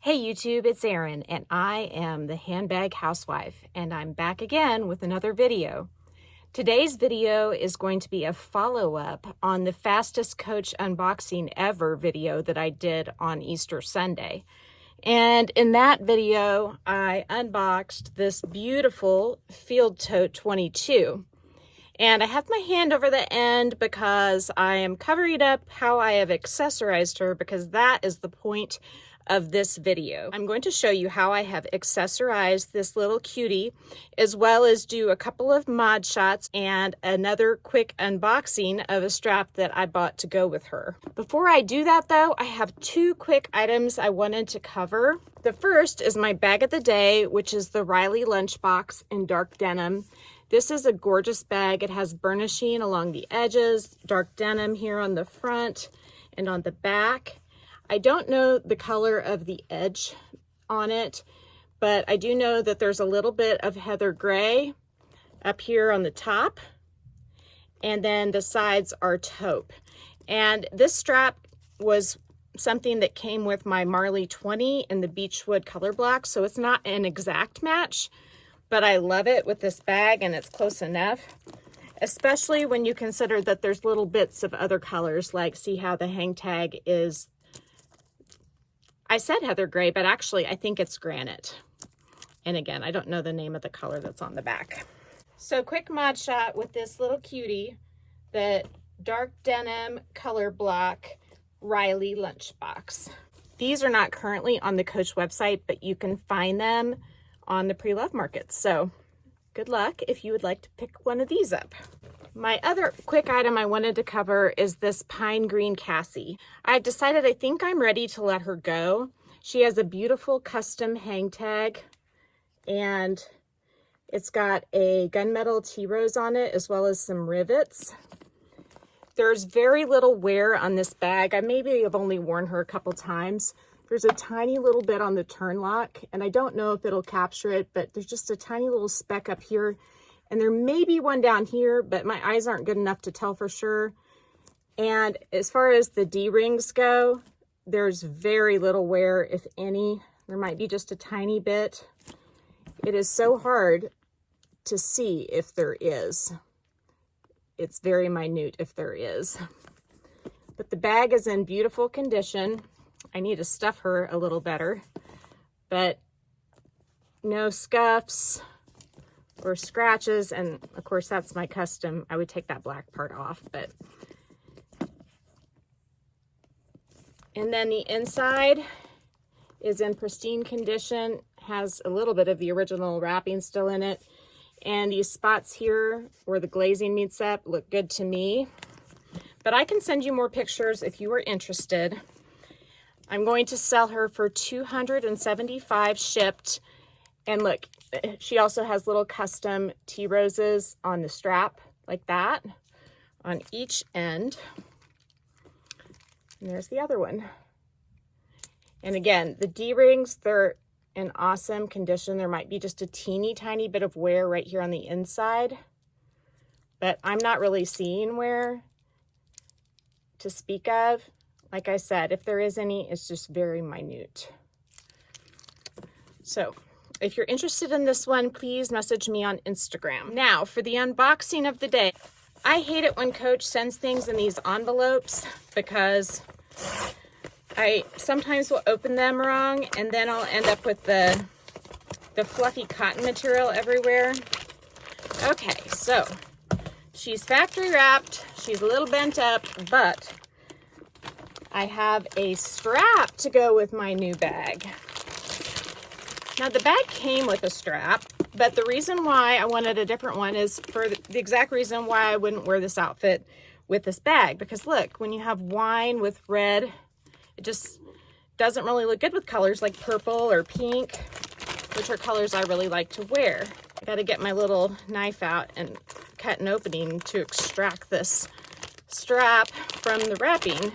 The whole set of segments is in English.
Hey YouTube, it's Erin and I am the Handbag Housewife and I'm back again with another video. Today's video is going to be a follow-up on the fastest Coach unboxing ever video that I did on Easter Sunday. And in that video, I unboxed this beautiful Field Tote 22. And I have my hand over the end because I am covering up how I have accessorized her, because that is the point of this video. I'm going to show you how I have accessorized this little cutie, as well as do a couple of mod shots and another quick unboxing of a strap that I bought to go with her. Before I do that though, I have two quick items I wanted to cover. The first is my bag of the day, which is the Riley Lunchbox in dark denim. This is a gorgeous bag. It has burnishing along the edges, dark denim here on the front and on the back. I don't know the color of the edge on it, but I do know that there's a little bit of heather gray up here on the top, and then the sides are taupe. And this strap was something that came with my Marley 20 in the Beechwood color block, so it's not an exact match, but I love it with this bag and it's close enough, especially when you consider that there's little bits of other colors, like see how the hang tag is, I said heather gray, but actually I think it's granite. And again, I don't know the name of the color that's on the back. So quick mod shot with this little cutie, the dark denim color block Riley Lunchbox. These are not currently on the Coach website, but you can find them on the pre-love markets. So good luck if you would like to pick one of these up. My other quick item I wanted to cover is this pine green Cassie. I've decided I think I'm ready to let her go. She has a beautiful custom hang tag and it's got a gunmetal T-rose on it as well as some rivets. There's very little wear on this bag. I maybe have only worn her a couple times. There's a tiny little bit on the turn lock, and I don't know if it'll capture it, but there's just a tiny little speck up here, and there may be one down here, but my eyes aren't good enough to tell for sure. And as far as the D-rings go, there's very little wear, if any. There might be just a tiny bit. It is so hard to see if there is. It's very minute if there is. But the bag is in beautiful condition. I need to stuff her a little better, but no scuffs or scratches. And of course that's my custom. I would take that black part off, but. And then the inside is in pristine condition, has a little bit of the original wrapping still in it. And these spots here where the glazing meets up look good to me, but I can send you more pictures if you are interested. I'm going to sell her for $275 shipped. And look, she also has little custom T-roses on the strap like that on each end. And there's the other one. And again, the D-rings, they're in awesome condition. There might be just a teeny tiny bit of wear right here on the inside, but I'm not really seeing wear to speak of. Like I said, if there is any, it's just very minute. So if you're interested in this one, please message me on Instagram. Now for the unboxing of the day. I hate it when Coach sends things in these envelopes because I sometimes will open them wrong and then I'll end up with the fluffy cotton material everywhere. Okay, so she's factory wrapped. She's a little bent up, but I have a strap to go with my new bag. Now the bag came with a strap, but the reason why I wanted a different one is for the exact reason why I wouldn't wear this outfit with this bag. Because look, when you have wine with red, it just doesn't really look good with colors like purple or pink, which are colors I really like to wear. I gotta get my little knife out and cut an opening to extract this strap from the wrapping.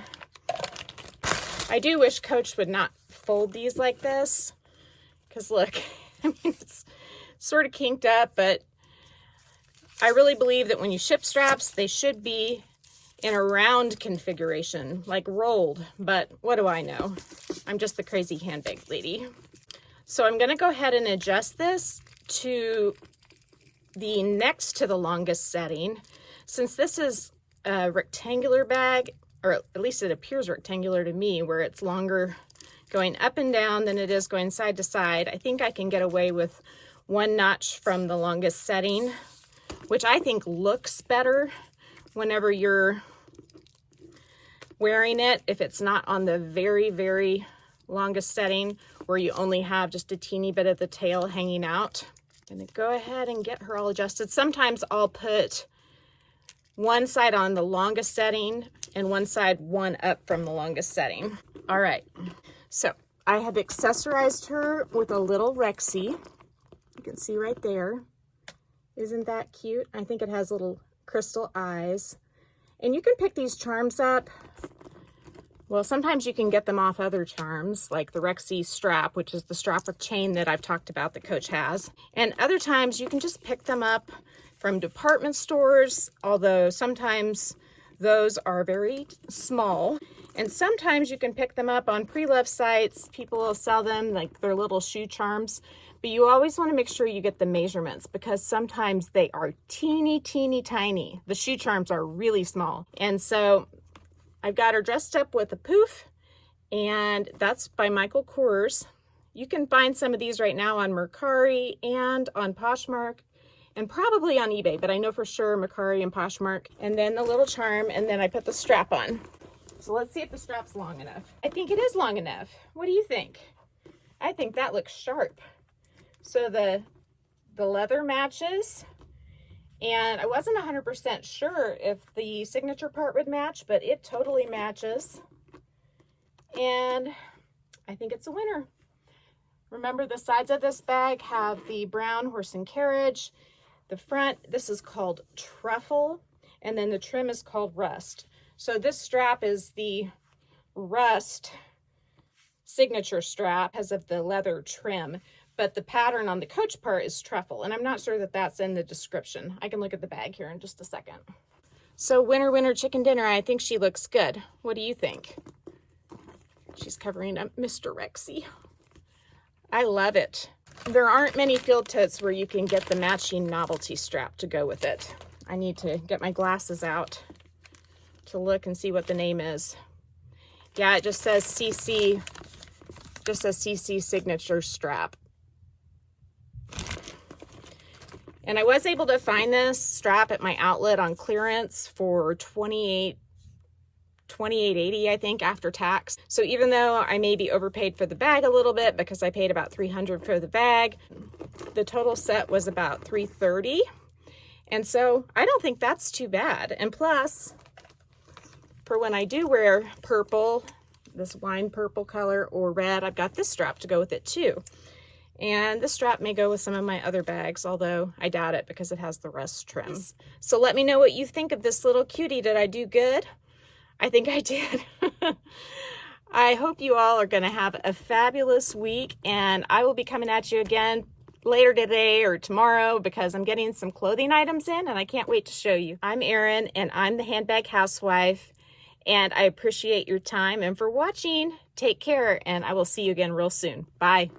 I do wish Coach would not fold these like this, because look, I mean, it's sort of kinked up, but I really believe that when you ship straps, they should be in a round configuration, like rolled, but what do I know? I'm just the crazy handbag lady. So I'm gonna go ahead and adjust this to the next to the longest setting. Since this is a rectangular bag, or at least it appears rectangular to me, where it's longer going up and down than it is going side to side, I think I can get away with one notch from the longest setting, which I think looks better whenever you're wearing it, if it's not on the very, very longest setting where you only have just a teeny bit of the tail hanging out. I'm gonna go ahead and get her all adjusted. Sometimes I'll put one side on the longest setting and one side one up from the longest setting. All right, so I have accessorized her with a little Rexy. You can see right there. Isn't that cute? I think it has little crystal eyes. And you can pick these charms up. Well, sometimes you can get them off other charms, like the Rexy strap, which is the strap with chain that I've talked about that Coach has. And other times you can just pick them up from department stores, although sometimes those are very small. And sometimes you can pick them up on pre-loved sites. People will sell them like their little shoe charms. But you always want to make sure you get the measurements, because sometimes they are teeny, teeny, tiny. The shoe charms are really small. And so I've got her dressed up with a poof, and that's by Michael Kors. You can find some of these right now on Mercari and on Poshmark, and probably on eBay, but I know for sure Mercari and Poshmark. And then the little charm, and then I put the strap on. So let's see if the strap's long enough. I think it is long enough. What do you think? I think that looks sharp. So the leather matches, and I wasn't 100% sure if the signature part would match, but it totally matches. And I think it's a winner. Remember, the sides of this bag have the brown horse and carriage. The front, this is called truffle, and then the trim is called rust. So this strap is the rust signature strap because of the leather trim. But the pattern on the Coach part is truffle, and I'm not sure that that's in the description. I can look at the bag here in just a second. So winner, winner, chicken dinner. I think she looks good. What do you think? She's covering up Mr. Rexy. I love it. There aren't many Field Totes where you can get the matching novelty strap to go with it. I need to get my glasses out to look and see what the name is. Yeah, it just says CC, signature strap. And I was able to find this strap at my outlet on clearance for $28.80, I think, after tax. So even though I may be overpaid for the bag a little bit, because I paid about $300 for the bag, the total set was about $330. And so I don't think that's too bad. And plus, for when I do wear purple, this wine purple color, or red, I've got this strap to go with it too. And this strap may go with some of my other bags, although I doubt it because it has the rust trim. So let me know what you think of this little cutie. Did I do good? I think I did. I hope you all are going to have a fabulous week, and I will be coming at you again later today or tomorrow because I'm getting some clothing items in and I can't wait to show you. I'm Erin, and I'm the Handbag Housewife, and I appreciate your time and for watching. Take care, and I will see you again real soon. Bye.